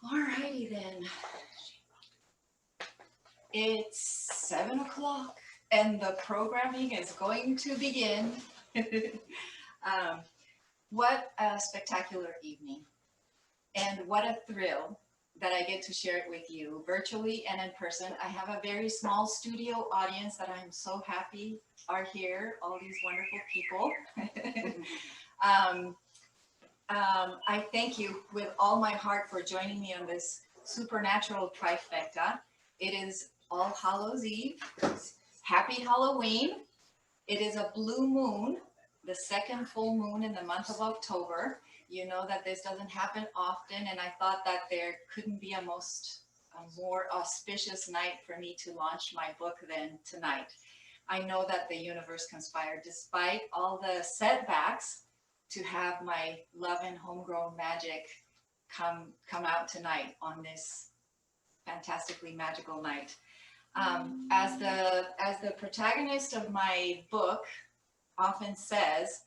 Alrighty then. It's 7 o'clock and the programming is going to begin. What a spectacular evening. And what a thrill that I get to share it with you virtually and in person. I have a very small studio audience that I'm so happy are here, all these wonderful people. I thank you with all my heart for joining me on this supernatural trifecta. It is All Hallows Eve. Happy Halloween. It is a blue moon, the second full moon in the month of October. You know that this doesn't happen often, and I thought that there couldn't be a more auspicious night for me to launch my book than tonight. I know that the universe conspired, despite all the setbacks, to have my love and homegrown magic come out tonight on this fantastically magical night. As the protagonist of my book often says,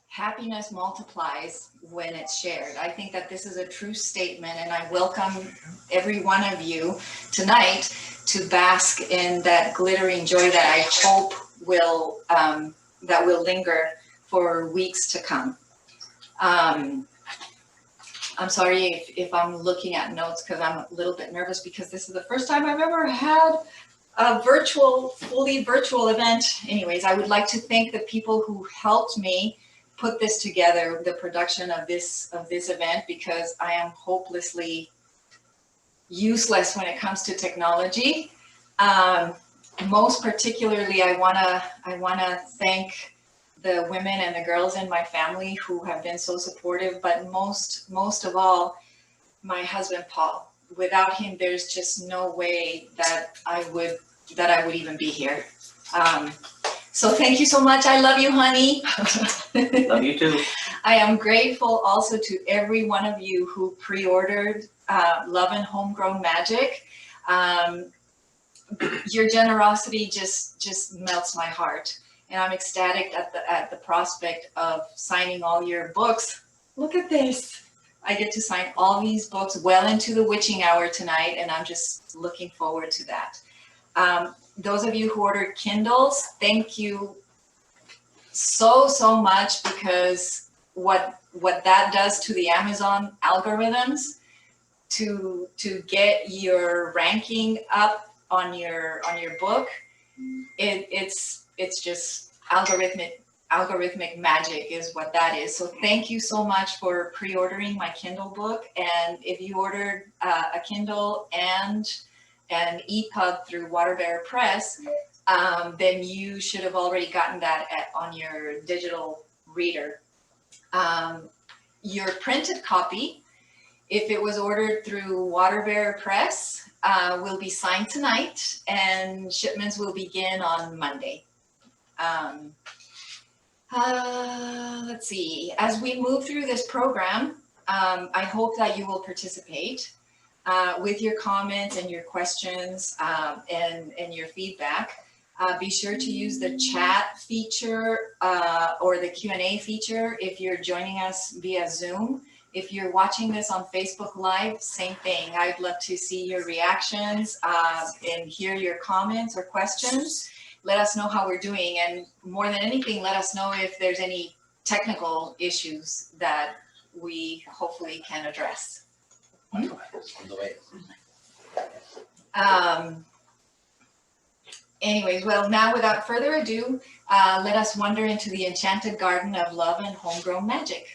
happiness multiplies when it's shared. I think that this is a true statement, and I welcome every one of you tonight to bask in that glittering joy that I hope will linger for weeks to come. I'm sorry if I'm looking at notes because I'm a little bit nervous because this is the first time I've ever had a fully virtual event. Anyways, I would like to thank the people who helped me put this together, the production of this event, because I am hopelessly useless when it comes to technology. Most particularly, I wanna thank the women and the girls in my family who have been so supportive, but most of all, my husband, Paul. Without him, there's just no way that I would even be here. So thank you so much. I love you, honey. Love you too. I am grateful also to every one of you who pre-ordered Love and Homegrown Magic. Your generosity just melts my heart. And I'm ecstatic at the prospect of signing all your books. Look at this. I get to sign all these books well into the witching hour tonight, and I'm just looking forward to that. Those of you who ordered Kindles, thank you so much, because what that does to the Amazon algorithms to get your ranking up on your book, it's just algorithmic magic is what that is. So thank you so much for pre-ordering my Kindle book. And if you ordered a Kindle and an EPUB through WaterBearer Press, then you should have already gotten that on your digital reader. Your printed copy, if it was ordered through WaterBearer Press, will be signed tonight, and shipments will begin on Monday. Let's see. As we move through this program, I hope that you will participate with your comments and your questions and your feedback. Be sure to use the chat feature or the Q&A feature if you're joining us via Zoom. If you're watching this on Facebook Live, same thing. I'd love to see your reactions and hear your comments or questions. Let us know how we're doing, and more than anything, let us know if there's any technical issues that we hopefully can address. Anyways, well, now without further ado, let us wander into the enchanted garden of love and homegrown magic.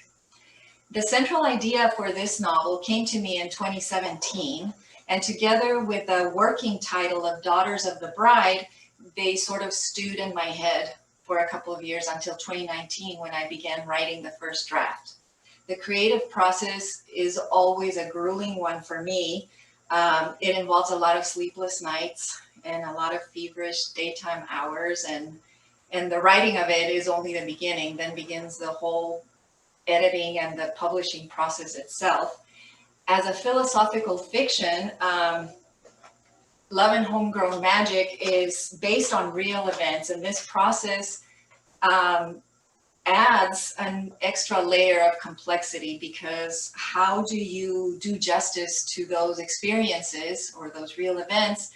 The central idea for this novel came to me in 2017, and together with the working title of Daughters of the Bride, they sort of stewed in my head for a couple of years until 2019, when I began writing the first draft. The creative process is always a grueling one for me. It involves a lot of sleepless nights and a lot of feverish daytime hours, and the writing of it is only the beginning. Then begins the whole editing and the publishing process itself. As a philosophical fiction, Love and Homegrown Magic is based on real events, and this process adds an extra layer of complexity, because how do you do justice to those experiences or those real events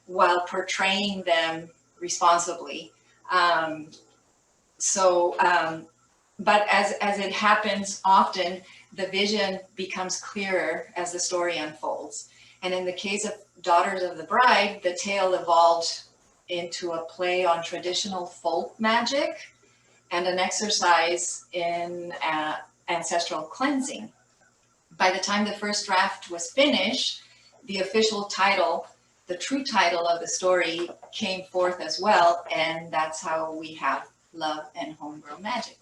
while portraying them responsibly? But as it happens often, the vision becomes clearer as the story unfolds. And in the case of Daughters of the Bride, the tale evolved into a play on traditional folk magic and an exercise in ancestral cleansing. By the time the first draft was finished, the official title, the true title of the story, came forth as well, and that's how we have Love and Homegrown Magic.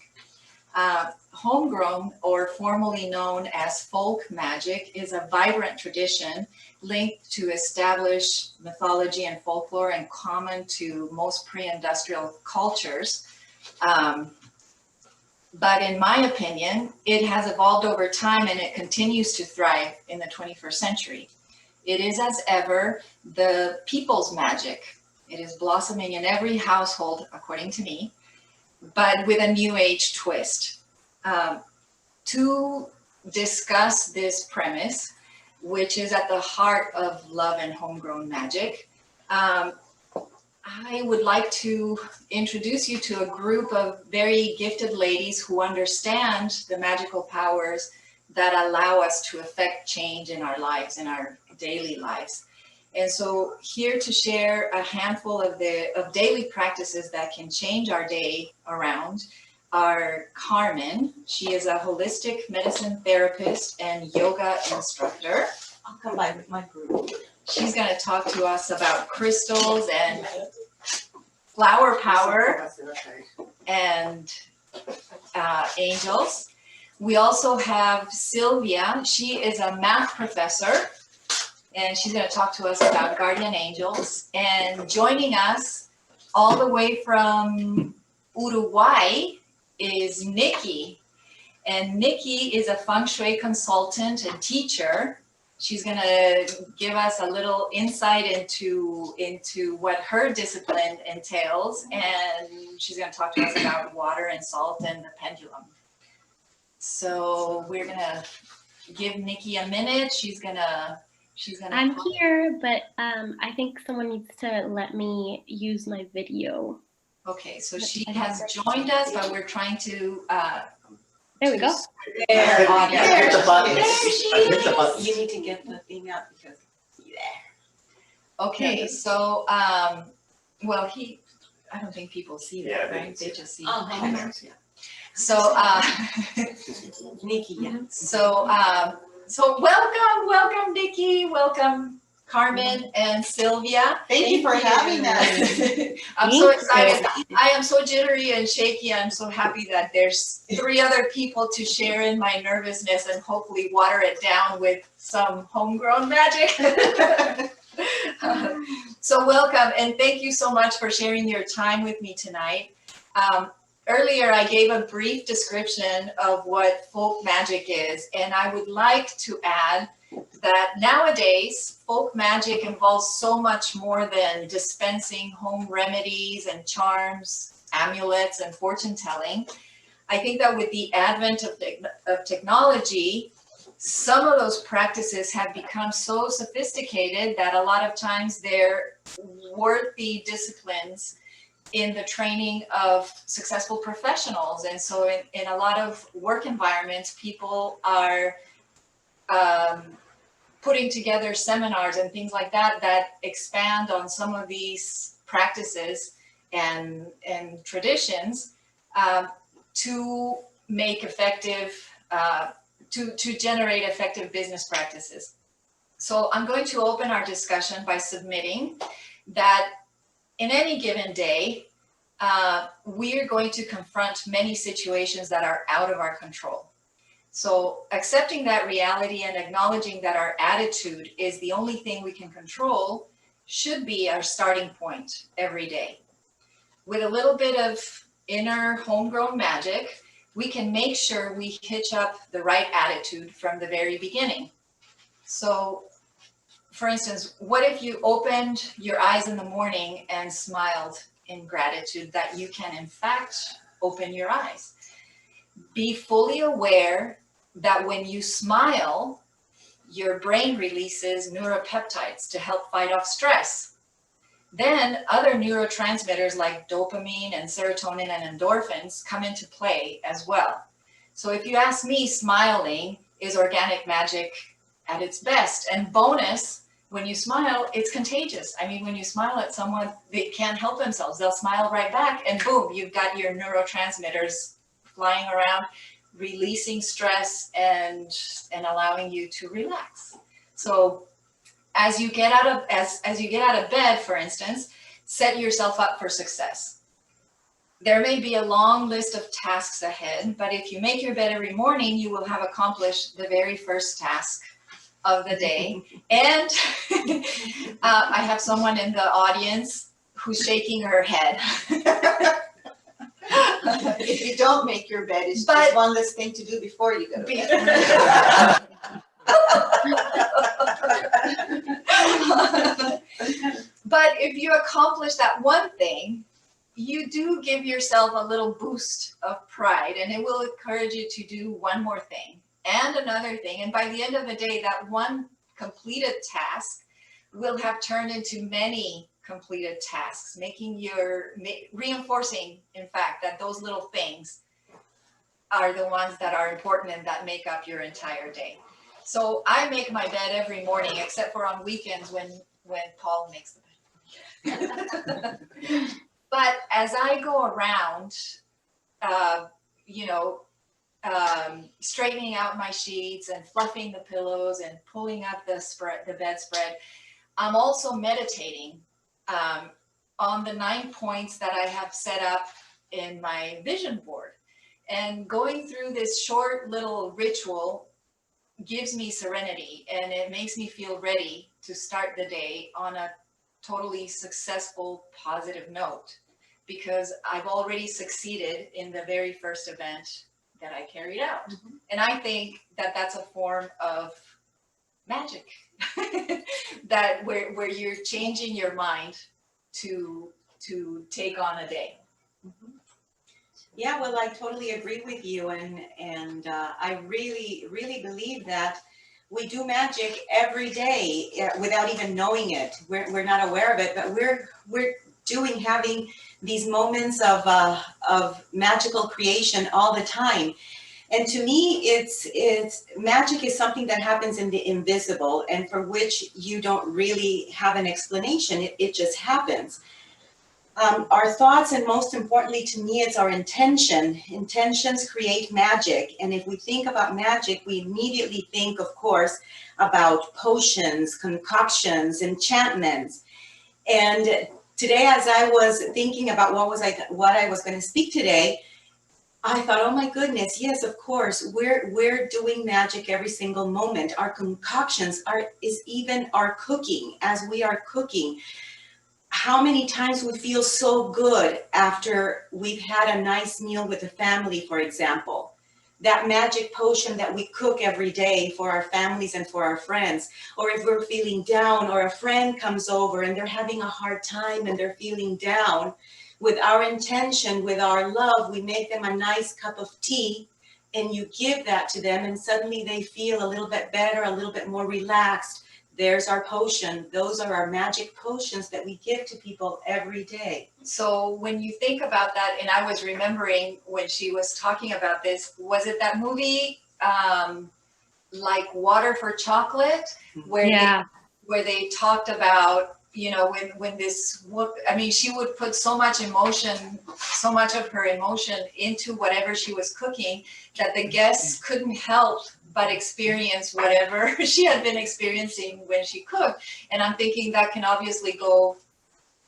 Homegrown, or formerly known as folk magic, is a vibrant tradition linked to established mythology and folklore and common to most pre-industrial cultures. But in my opinion, it has evolved over time and it continues to thrive in the 21st century. It is, as ever, the people's magic. It is blossoming in every household, according to me, but with a new age twist. To discuss this premise, which is at the heart of Love and Homegrown Magic, I would like to introduce you to a group of very gifted ladies who understand the magical powers that allow us to affect change in our lives, in our daily lives. And so here to share a handful of daily practices that can change our day around are Carmen. She is a holistic medicine therapist and yoga instructor. I'll come by with my group. She's going to talk to us about crystals and flower power and angels. We also have Silvia. She is a math professor, and she's going to talk to us about guardian angels. And joining us all the way from Uruguay is Nicky. And Nicky is a feng shui consultant and teacher. She's going to give us a little insight into what her discipline entails, and she's going to talk to us about water and salt and the pendulum. So we're going to give Nicky a minute. She's going to I'm here, but I think someone needs to let me use my video. Okay, so she has joined us, but we're trying to there we go. There, Hit the button. there she Hit the button. is. You need to get the thing out because there. okay, so well, I don't think people see that, Yeah, they right? can see They it. just see Oh, yeah. So Nikki, yeah. so welcome Nicky, welcome Carmen and Silvia. Thank you for having us. I'm so excited. I am so jittery and shaky. I'm so happy that there's 3 other people to share in my nervousness and hopefully water it down with some homegrown magic. So welcome, and thank you so much for sharing your time with me tonight. Earlier, I gave a brief description of what folk magic is, and I would like to add that nowadays, folk magic involves so much more than dispensing home remedies and charms, amulets, and fortune telling. I think that with the advent of technology, some of those practices have become so sophisticated that a lot of times they're worthy disciplines in the training of successful professionals. And so in a lot of work environments, people are putting together seminars and things like that that expand on some of these practices and traditions to make effective, to generate effective business practices. So I'm going to open our discussion by submitting that in any given day, we are going to confront many situations that are out of our control. So accepting that reality and acknowledging that our attitude is the only thing we can control should be our starting point every day. With a little bit of inner homegrown magic, we can make sure we hitch up the right attitude from the very beginning. So, for instance, what if you opened your eyes in the morning and smiled in gratitude that you can, in fact, open your eyes? be fully aware that when you smile, your brain releases neuropeptides to help fight off stress. Then other neurotransmitters like dopamine and serotonin and endorphins come into play as well. So if you ask me, smiling is organic magic at its best. And bonus, when you smile, it's contagious. I mean, when you smile at someone, they can't help themselves. They'll smile right back and boom, you've got your neurotransmitters flying around, releasing stress and allowing you to relax. So as you get out of bed, for instance, set yourself up for success. There may be a long list of tasks ahead, but if you make your bed every morning, you will have accomplished the very first task of the day. And I have someone in the audience who's shaking her head. If you don't make your bed, it's But- just one less thing to do before you go to bed. But if you accomplish that one thing, you do give yourself a little boost of pride, and it will encourage you to do one more thing and another thing. And by the end of the day, that one completed task will have turned into many completed tasks, reinforcing, in fact, that those little things are the ones that are important and that make up your entire day. So I make my bed every morning, except for on weekends when Paul makes the bed. But as I go around, straightening out my sheets and fluffing the pillows and pulling up the bedspread, I'm also meditating on the 9 points that I have set up in my vision board. And going through this short little ritual gives me serenity, and it makes me feel ready to start the day on a totally successful, positive note, because I've already succeeded in the very first event that I carried out. Mm-hmm. And I think that that's a form of magic, that where you're changing your mind to take on a day. Mm-hmm. Yeah, well, I totally agree with you, and I really, really believe that we do magic every day without even knowing it. We're not aware of it, but we're having these moments of magical creation all the time. And to me, it's magic is something that happens in the invisible and for which you don't really have an explanation. It just happens. Our thoughts, and most importantly to me, it's our intention. Intentions create magic. And if we think about magic, we immediately think, of course, about potions, concoctions, enchantments. And today, as I was thinking about what I was going to speak today, I thought, oh my goodness, yes, of course, we're doing magic every single moment. Our concoctions is even our cooking. As we are cooking, how many times we feel so good after we've had a nice meal with the family, for example. That magic potion that we cook every day for our families and for our friends. Or if we're feeling down, or a friend comes over and they're having a hard time and they're feeling down, with our intention, with our love, we make them a nice cup of tea and you give that to them, and suddenly they feel a little bit better, a little bit more relaxed. There's our potion. Those are our magic potions that we give to people every day. So when you think about that, and I was remembering when she was talking about this, was it that movie, like Water for Chocolate, where they talked about, when she would put so much of her emotion into whatever she was cooking that the guests couldn't help but experience whatever she had been experiencing when she cooked. And I'm thinking that can obviously go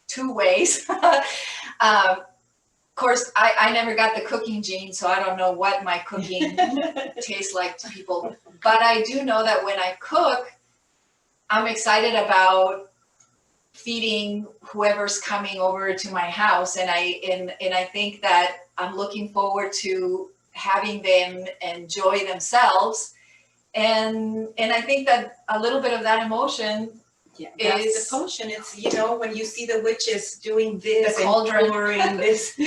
two ways. Of course, I never got the cooking gene, so I don't know what my cooking tastes like to people. But I do know that when I cook, I'm excited about feeding whoever's coming over to my house, and I think that I'm looking forward to having them enjoy themselves, and I think that a little bit of that emotion Yeah, that's is the potion. It's, you know, when you see the witches doing this The and cauldron. pouring this,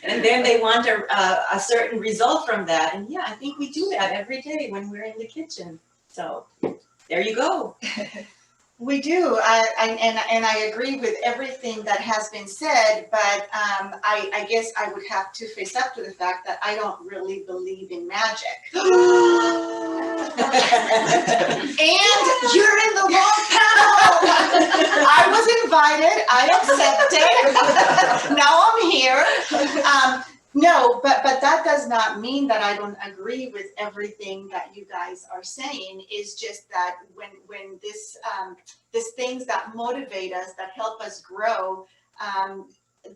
and then they want a certain result from that. And yeah, I think we do that every day when we're in the kitchen. So there you go. We do, and I agree with everything that has been said, but I guess I would have to face up to the fact that I don't really believe in magic. And you're in the wrong panel. I was invited, I accepted. Now I'm here. No, but that does not mean that I don't agree with everything that you guys are saying. Is just that when this things that motivate us, that help us grow,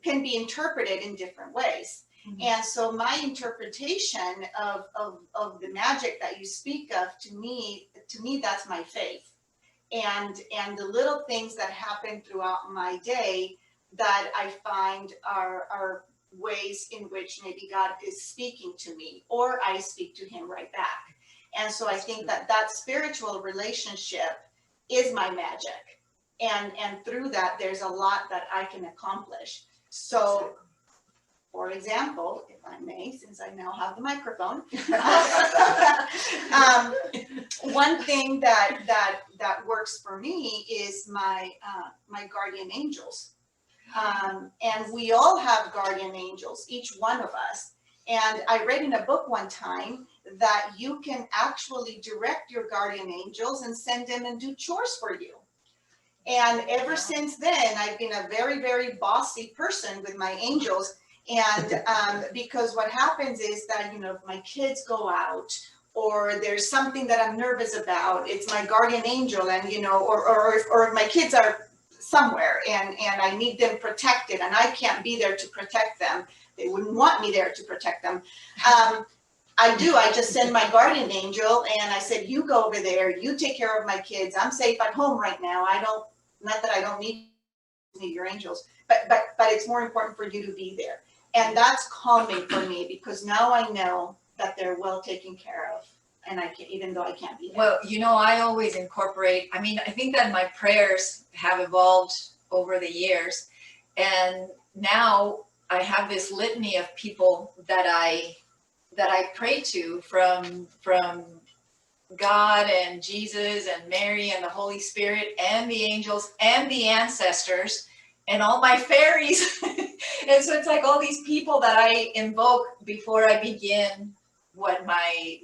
can be interpreted in different ways. Mm-hmm. And so my interpretation of the magic that you speak of, to me that's my faith. And the little things that happen throughout my day that I find are ways in which maybe God is speaking to me, or I speak to him right back. And so I think that spiritual relationship is my magic. And through that, there's a lot that I can accomplish. So, for example, if I may, since I now have the microphone, one thing that works for me is my guardian angels. And we all have guardian angels, each one of us. And I read in a book one time that you can actually direct your guardian angels and send them and do chores for you. And ever since then, I've been a very, very bossy person with my angels. And because what happens is that, you know, if my kids go out, or there's something that I'm nervous about, it's my guardian angel, and, you know, or if my kids are somewhere and I need them protected and I can't be there to protect them, they wouldn't want me there to protect them. I just send my guardian angel and I said, you go over there, you take care of my kids. I'm safe at home right now. Not that I don't need your angels, but it's more important for you to be there. And that's calming for me, because now I know that they're well taken care of. And I can, even though I can't be there. Well, you know, I always incorporate, I mean, I think that my prayers have evolved over the years. And now I have this litany of people that I pray to, from God and Jesus and Mary and the Holy Spirit and the angels and the ancestors and all my fairies. And so it's like all these people that I invoke before I begin what my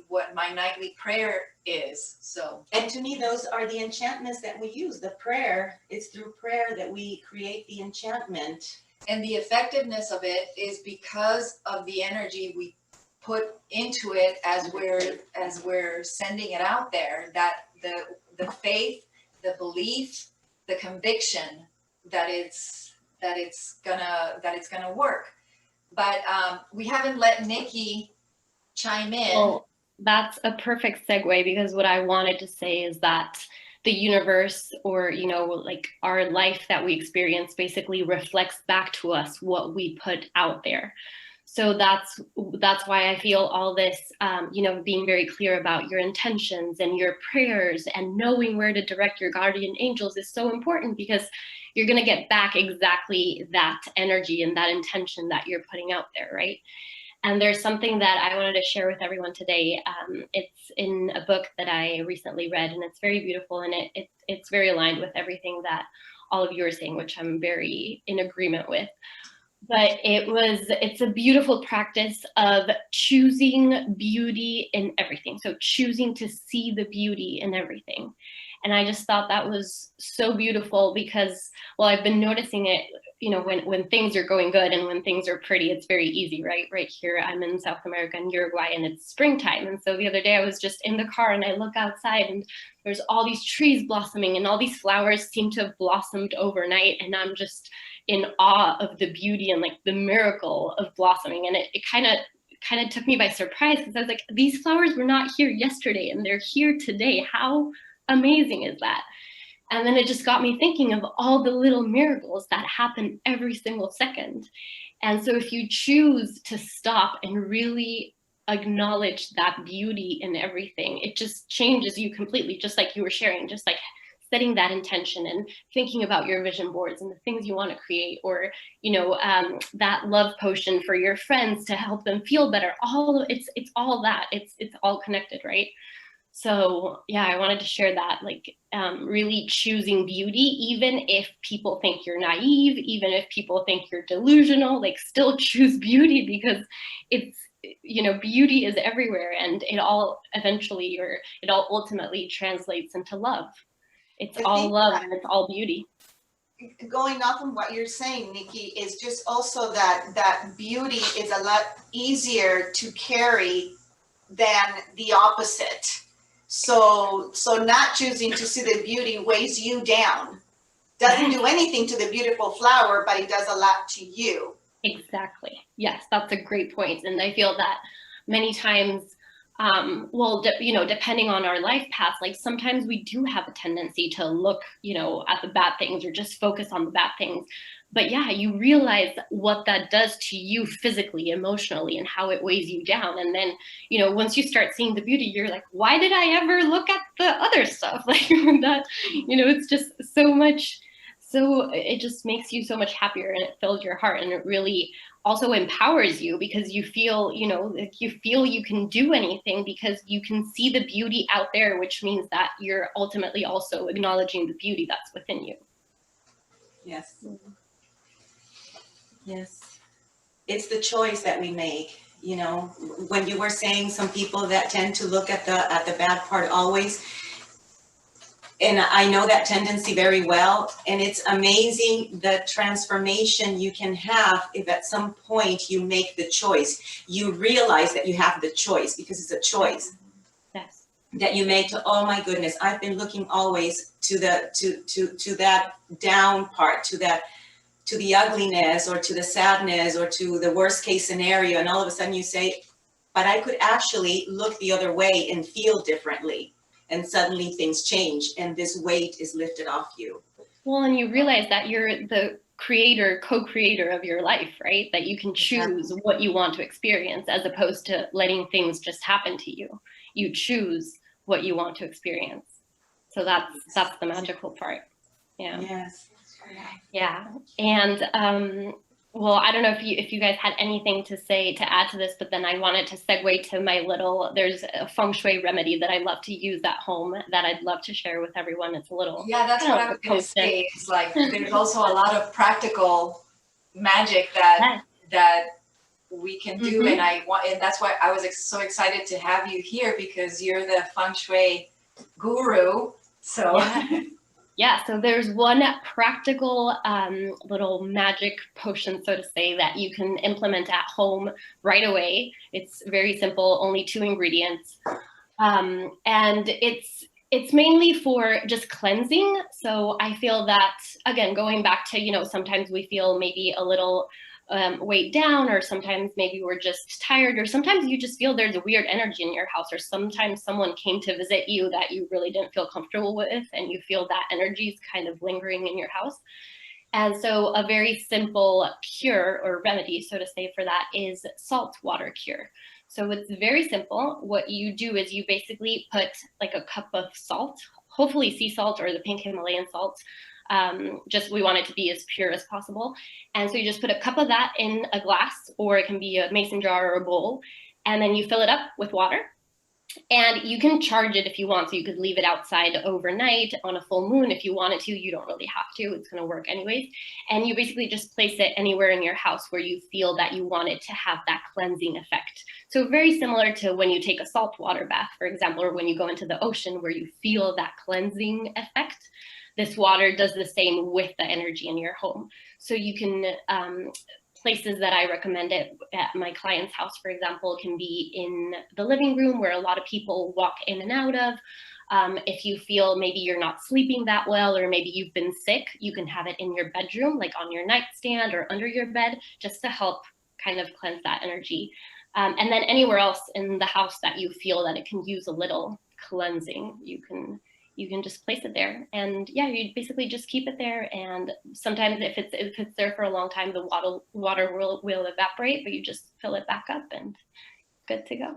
nightly prayer is. So, and to me, those are the enchantments that we use. The prayer, it's through prayer that we create the enchantment. And the effectiveness of it is because of the energy we put into it as we're sending it out there, that the faith, the belief, the conviction that it's gonna work. But we haven't let Nicky chime in. Well, that's a perfect segue, because what I wanted to say is that the universe, or, you know, like our life that we experience, basically reflects back to us what we put out there. So that's why I feel all this, you know, being very clear about your intentions and your prayers and knowing where to direct your guardian angels is so important, because you're going to get back exactly that energy and that intention that you're putting out there, right? And there's something that I wanted to share with everyone today. It's in a book that I recently read, and it's very beautiful, and it's very aligned with everything that all of you are saying, which I'm very in agreement with. But it's a beautiful practice of choosing beauty in everything. So choosing to see the beauty in everything. And I just thought that was so beautiful, because, well, I've been noticing it, you know, when things are going good and when things are pretty, it's very easy, right? Right here, I'm in South America, in Uruguay, and it's springtime. And so the other day I was just in the car and I look outside and there's all these trees blossoming and all these flowers seem to have blossomed overnight. And I'm just in awe of the beauty and like the miracle of blossoming. And it kind of took me by surprise, because I was like, these flowers were not here yesterday and they're here today. How amazing is that? And then it just got me thinking of all the little miracles that happen every single second. And so if you choose to stop and really acknowledge that beauty in everything, it just changes you completely, just like you were sharing, just like setting that intention and thinking about your vision boards and the things you want to create, or, that love potion for your friends to help them feel better. It's all that. It's all connected, right? So yeah, I wanted to share that, like, really choosing beauty, even if people think you're naive, even if people think you're delusional, like, still choose beauty, because it's, beauty is everywhere, and it all ultimately translates into love. It's I all think love that- and it's all beauty. Going off on what you're saying, Nikki, is just also that beauty is a lot easier to carry than the opposite. So not choosing to see the beauty weighs you down. Doesn't do anything to the beautiful flower, but it does a lot to you. Exactly. Yes, that's a great point. And I feel that many times, depending on our life path, like, sometimes we do have a tendency to look, at the bad things or just focus on the bad things. But yeah, you realize what that does to you physically, emotionally, and how it weighs you down. And then, once you start seeing the beauty, you're like, why did I ever look at the other stuff? Like that, it's just so much. So it just makes you so much happier, and it fills your heart, and it really also empowers you, because you feel, like, you feel you can do anything because you can see the beauty out there, which means that you're ultimately also acknowledging the beauty that's within you. Yes. Yes. It's the choice that we make, when you were saying some people that tend to look at the bad part always, and I know that tendency very well, and it's amazing the transformation you can have if at some point you make the choice. You realize that you have the choice, because it's a choice. Yes. That you make to, oh my goodness, I've been looking always to that down part, to the ugliness, or to the sadness, or to the worst case scenario, and all of a sudden you say, but I could actually look the other way and feel differently. And suddenly things change, and this weight is lifted off you. Well, and you realize that you're the co-creator of your life, right? That you can choose what you want to experience, as opposed to letting things just happen to you. You choose what you want to experience. So that's the magical part. Yeah. Yes. Yeah. And well, I don't know if you guys had anything to say to add to this, but then I wanted to segue to there's a feng shui remedy that I love to use at home that I'd love to share with everyone. It's a little, Yeah, that's what I was going to say. It's like, there's also a lot of practical magic that we can do. Mhm. And that's why I was so excited to have you here, because you're the feng shui guru. So Yeah, so there's one practical little magic potion, so to say, that you can implement at home right away. It's very simple, only 2 ingredients. And it's mainly for just cleansing. So I feel that, again, going back to, sometimes we feel maybe a little weighed down, or sometimes maybe we're just tired, or sometimes you just feel there's a weird energy in your house, or sometimes someone came to visit you that you really didn't feel comfortable with, and you feel that energy is kind of lingering in your house. And so a very simple cure or remedy, so to say, for that is salt water cure. So it's very simple. What you do is you basically put like a cup of salt, hopefully sea salt or the pink Himalayan salt. We want it to be as pure as possible. And so you just put a cup of that in a glass, or it can be a mason jar or a bowl, and then you fill it up with water. And you can charge it if you want. So you could leave it outside overnight on a full moon if you wanted to. You don't really have to. It's going to work anyways. And you basically just place it anywhere in your house where you feel that you want it to have that cleansing effect. So very similar to when you take a salt water bath, for example, or when you go into the ocean where you feel that cleansing effect. This water does the same with the energy in your home. So you can places that I recommend it at my client's house, for example, can be in the living room where a lot of people walk in and out of. If you feel maybe you're not sleeping that well, or maybe you've been sick, you can have it in your bedroom, like on your nightstand or under your bed, just to help kind of cleanse that energy. And then anywhere else in the house that you feel that it can use a little cleansing, you can just place it there. And yeah, you basically just keep it there. And sometimes if it's there for a long time, the water will evaporate, but you just fill it back up and good to go.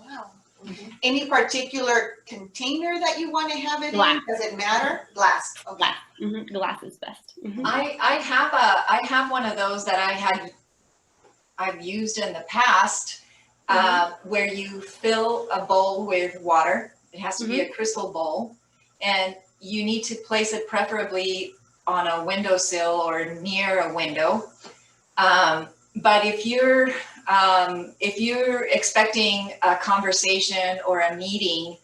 Wow. Any particular container that you want to have it Glass. in? Does it matter? Glass. Okay. Glass. Glass is best. I have one of those that I've used in the past, where you fill a bowl with water. It has to be a crystal bowl, and you need to place it preferably on a windowsill or near a window. But if you're expecting a conversation or a meeting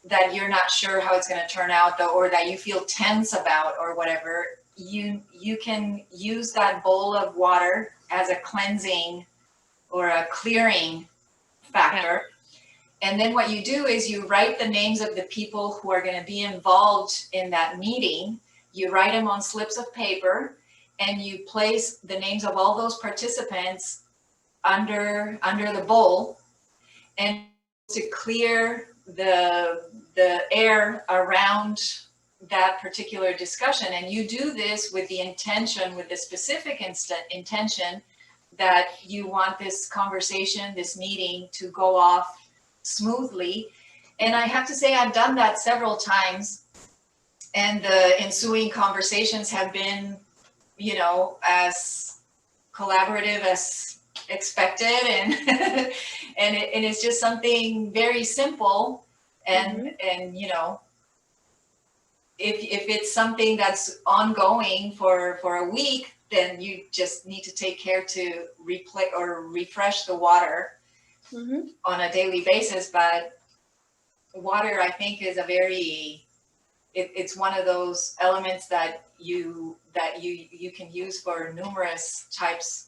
that you're not sure how it's going to turn out, though, or that you feel tense about or whatever, you can use that bowl of water as a cleansing or a clearing factor. And then what you do is you write the names of the people who are going to be involved in that meeting. You write them on slips of paper, and you place the names of all those participants under the bowl, and to clear the air around that particular discussion. And you do this with the intention, with the specific intention that you want this conversation, this meeting to go off smoothly. And I have to say, I've done that several times, and the ensuing conversations have been, as collaborative as expected, and and it's just something very simple, and if it's something that's ongoing for a week, then you just need to take care to refresh the water on a daily basis. But water, I think, is it's one of those elements that you can use for numerous types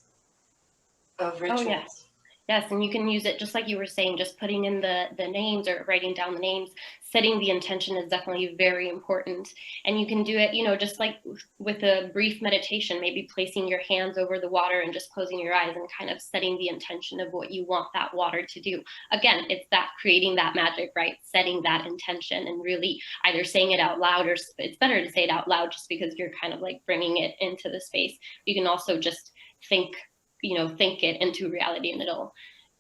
of rituals. Oh, yes, and you can use it just like you were saying, just putting in the names or writing down the names. Setting the intention is definitely very important. And you can do it, just like with a brief meditation, maybe placing your hands over the water and just closing your eyes and kind of setting the intention of what you want that water to do. Again, it's that creating that magic, right? Setting that intention and really either saying it out loud, or it's better to say it out loud just because you're kind of like bringing it into the space. You can also just think it into reality, and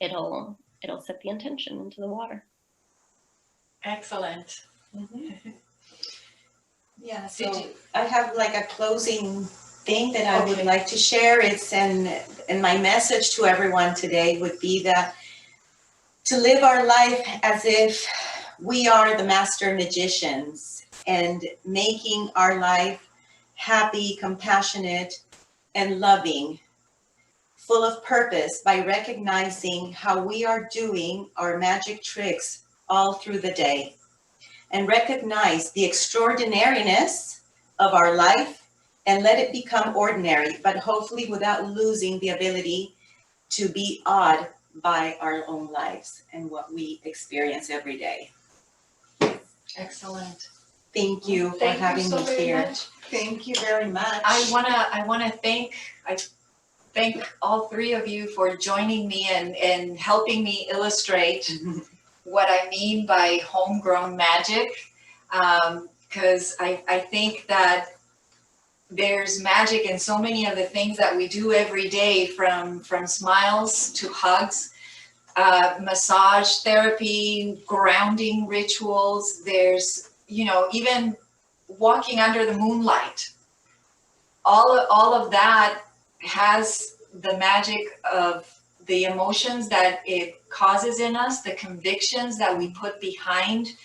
it'll set the intention into the water. Excellent. Yeah, so I have like a closing thing that I would like to share. And my message to everyone today would be that to live our life as if we are the master magicians, and making our life happy, compassionate, and loving, full of purpose, by recognizing how we are doing our magic tricks all through the day, and recognize the extraordinariness of our life and let it become ordinary, but hopefully without losing the ability to be awed by our own lives and what we experience every day. Excellent. Thank you for having me here. Thank you very much. I wanna thank all three of you for joining me and helping me illustrate what I mean by homegrown magic, because I think that there's magic in so many of the things that we do every day, from smiles to hugs, massage therapy, grounding rituals. There's, even walking under the moonlight. All of that has the magic of the emotions that it causes in us, the convictions that we put behind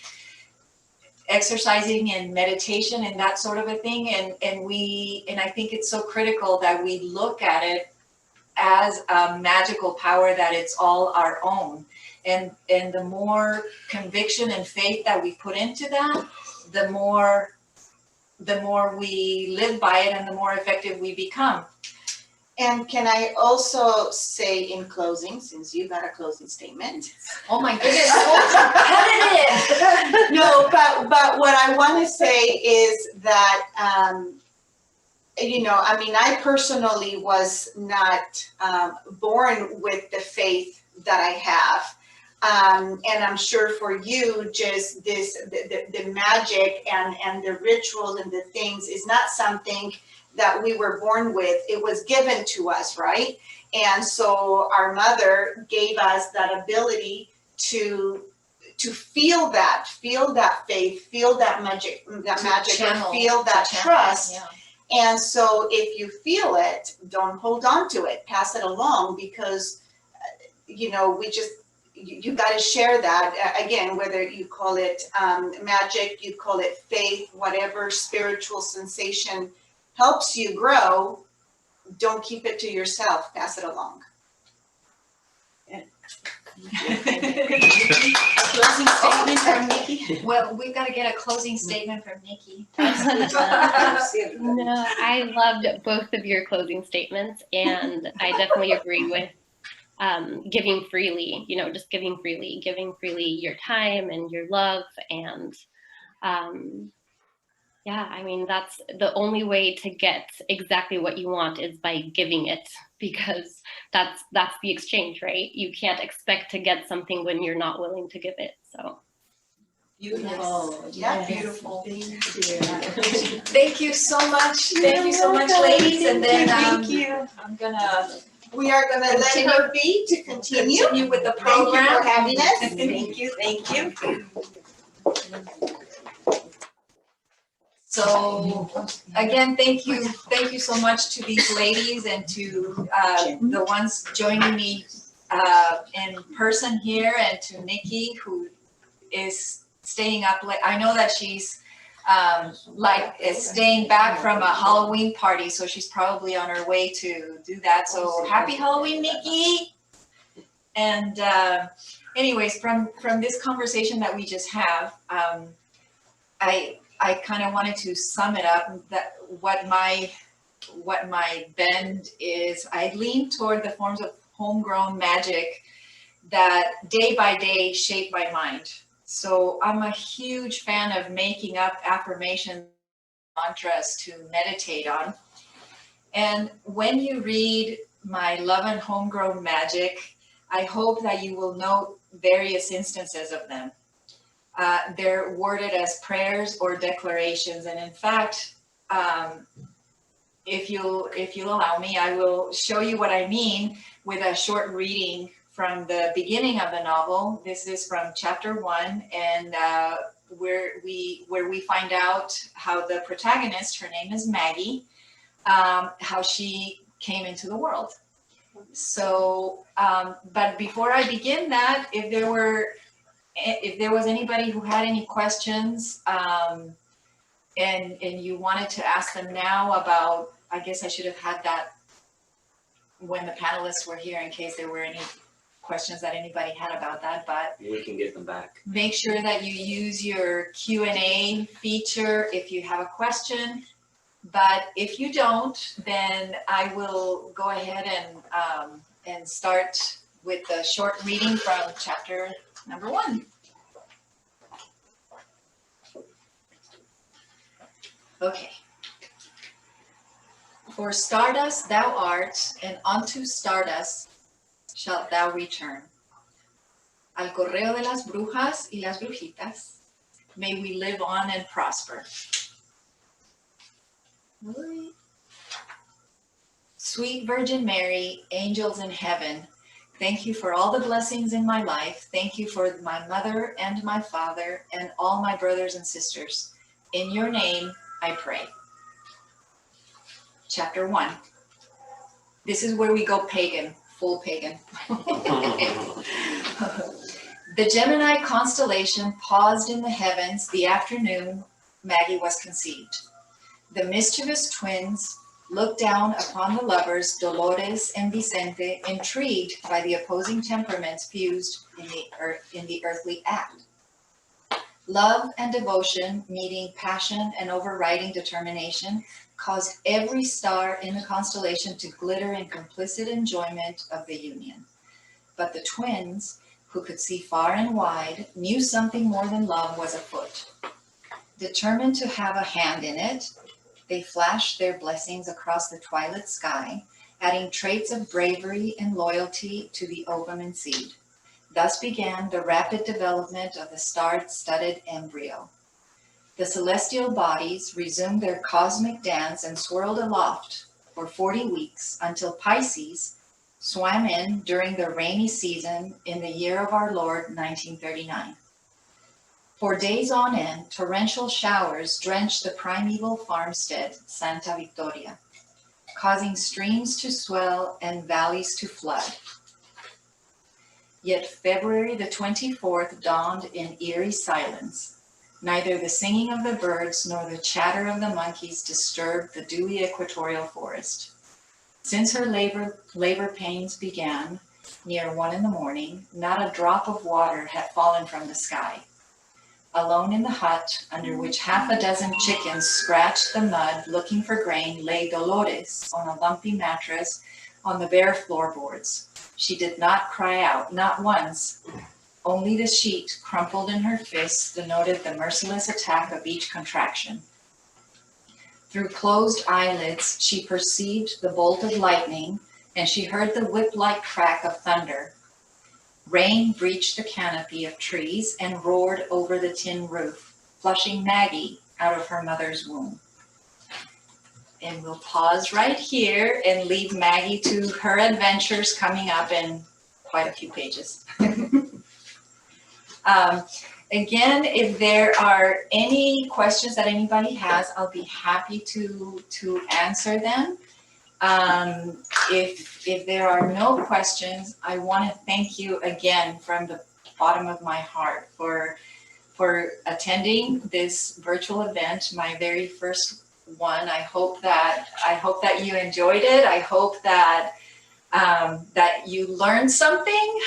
exercising and meditation and that sort of a thing. And I think it's so critical that we look at it as a magical power, that it's all our own. And the more conviction and faith that we put into that, the more we live by it, and the more effective we become. And can I also say in closing, since you got a closing statement? Oh my goodness, repetitive. No, but what I want to say is that, I personally was not born with the faith that I have. And I'm sure for you, just the magic and the rituals and the things is not something that we were born with. It was given to us, right? And so our mother gave us that ability to feel that faith, feel that magic, Channel, or feel that to channel, trust. yeah. And so if you feel it, don't hold on to it, pass it along, because, you got to share that. Again, whether you call it magic, you call it faith, whatever spiritual sensation helps you grow, don't keep it to yourself, pass it along. Closing statement from Nicky? Well, we've got to get a closing statement from Nicky. No, I loved both of your closing statements, and I definitely agree with giving freely, just giving freely your time and your love. And that's the only way to get exactly what you want, is by giving it, because that's the exchange, right? You can't expect to get something when you're not willing to give it. So Beautiful. Yeah, beautiful. Thank you. Thank you so much. Thank you so much, ladies. And then Thank you. I'm gonna We are gonna let her be to continue. with the Thank you program. for having us. Thank you. So again, thank you so much to these ladies and to the ones joining me in person here, and to Nicky, who is staying up late. I know that she's staying back from a Halloween party, so she's probably on her way to do that. So happy Halloween, Nicky! And anyways, from this conversation that we just have, I kind of wanted to sum it up, that what my bend is. I lean toward the forms of homegrown magic that day by day shape my mind. So I'm a huge fan of making up affirmation mantras to meditate on. And when you read my Love and Homegrown Magic, I hope that you will note various instances of them. They're worded as prayers or declarations, and in fact, if you'll allow me, I will show you what I mean with a short reading from the beginning of the novel. This is from chapter 1, and where we find out how the protagonist, her name is Maggie, how she came into the world. So, but before I begin that, if there was anybody who had any questions, and you wanted to ask them now about, I guess I should have had that when the panelists were here, in case there were any questions that anybody had about that, but We can get them back. make sure that you use your Q&A feature if you have a question. But if you don't, then I will go ahead and start with the short reading from chapter number 1. Okay. For stardust thou art, and unto stardust shalt thou return. Al correo de las brujas y las brujitas, may we live on and prosper. Sweet Virgin Mary, angels in heaven, thank you for all the blessings in my life. Thank you for my mother and my father and all my brothers and sisters. In your name, I pray. Chapter 1. This is where we go pagan, full pagan. The Gemini constellation paused in the heavens the afternoon Maggie was conceived. The mischievous twins looked down upon the lovers Dolores and Vicente, intrigued by the opposing temperaments fused in the earthly act. Love and devotion, meeting passion and overriding determination, caused every star in the constellation to glitter in complicit enjoyment of the union. But the twins, who could see far and wide, knew something more than love was afoot. Determined to have a hand in it, they flashed their blessings across the twilit sky, adding traits of bravery and loyalty to the ovum and seed. Thus began the rapid development of the star-studded embryo. The celestial bodies resumed their cosmic dance and swirled aloft for 40 weeks until Pisces, swam in during the rainy season in the year of our Lord, 1939. For days on end, torrential showers drenched the primeval farmstead, Santa Victoria, causing streams to swell and valleys to flood. Yet February the 24th dawned in eerie silence. Neither the singing of the birds nor the chatter of the monkeys disturbed the dewy equatorial forest. Since her labor pains began, near 1 a.m, not a drop of water had fallen from the sky. Alone in the hut, under which half a dozen chickens scratched the mud looking for grain, lay Dolores on a lumpy mattress on the bare floorboards. She did not cry out, not once. Only the sheet, crumpled in her fists, denoted the merciless attack of each contraction. Through closed eyelids, she perceived the bolt of lightning, and she heard the whip-like crack of thunder. Rain breached the canopy of trees and roared over the tin roof, flushing Maggie out of her mother's womb. And we'll pause right here and leave Maggie to her adventures coming up in quite a few pages. Again, if there are any questions that anybody has, I'll be happy to answer them. If there are no questions, I want to thank you again from the bottom of my heart for attending this virtual event, my very first one. I hope that you enjoyed it. I hope that that you learned something,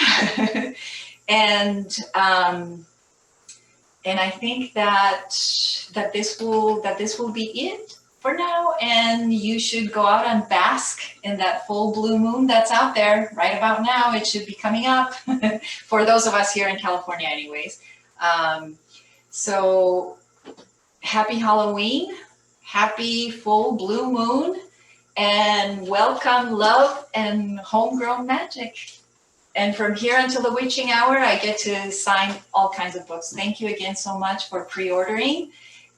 and I think that this will be it for now, and you should go out and bask in that full blue moon that's out there right about now. It should be coming up for those of us here in California anyways. So happy Halloween, happy full blue moon, and welcome love and homegrown magic. And from here until the witching hour, I get to sign all kinds of books. Thank you again so much for pre-ordering.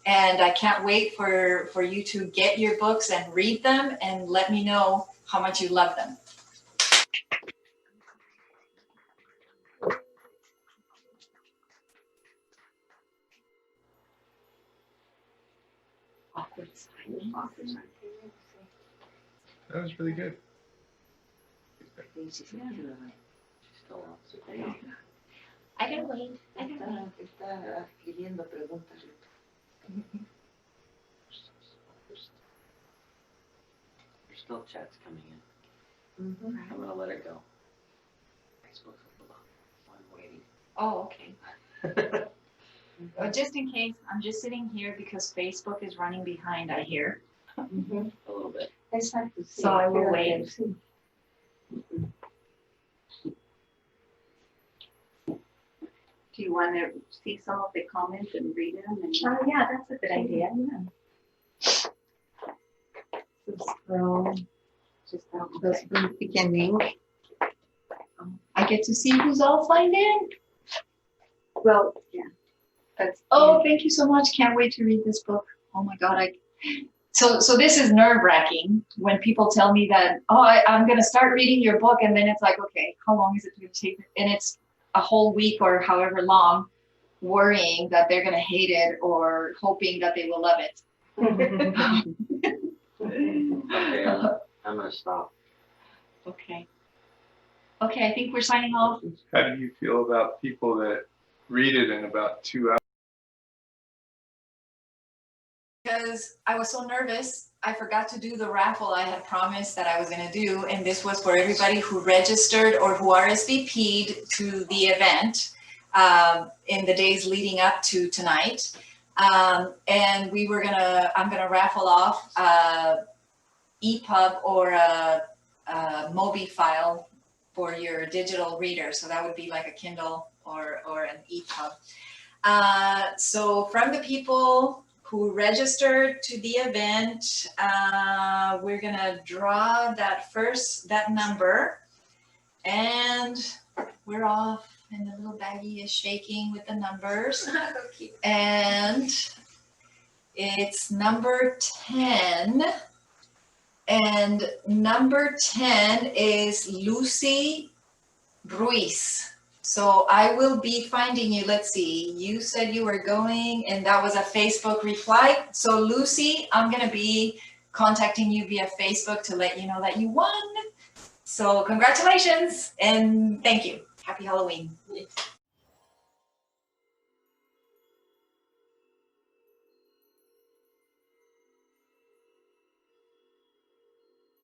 And I can't wait for you to get your books and read them and let me know how much you love them. Awkward silence. That was really good. I can wait. Está escribiendo preguntas. There's still chats coming in. I'm gonna let it go. Facebook's I'm waiting. Oh, okay. Just in case, I'm just sitting here because Facebook is running behind, I hear. A little bit. Exacto. So I will wait. Do you want to see some of the comments and read them? Oh, yeah, that's a good idea. Scroll just out those from the beginning. I get to see who's all signed in. Well, yeah. Oh, thank you so much. Can't wait to read this book. Oh my God. So this is nerve-wracking when people tell me that, I'm going to start reading your book. And then it's like, okay, how long is it going to take? And it's a whole week or however long, worrying that they're going to hate it or hoping that they will love it. Okay, I'm gonna stop. Okay, I think we're signing off. How do you feel about people that read it in about 2 hours? Because I was so nervous, I forgot to do the raffle I had promised that I was going to do, and this was for everybody who registered or who RSVP'd to the event in the days leading up to tonight. And I'm gonna raffle off EPUB or a Mobi file for your digital reader. So that would be like a Kindle or an EPUB. So from the people who registered to the event, we're gonna draw that number, and we're off. And the little baggie is shaking with the numbers. And it's number 10. And number 10 is Lucy Ruiz. So I will be finding you. Let's see, you said you were going, and that was a Facebook reply. So Lucy, I'm gonna be contacting you via Facebook to let you know that you won. So congratulations and thank you. Happy Halloween.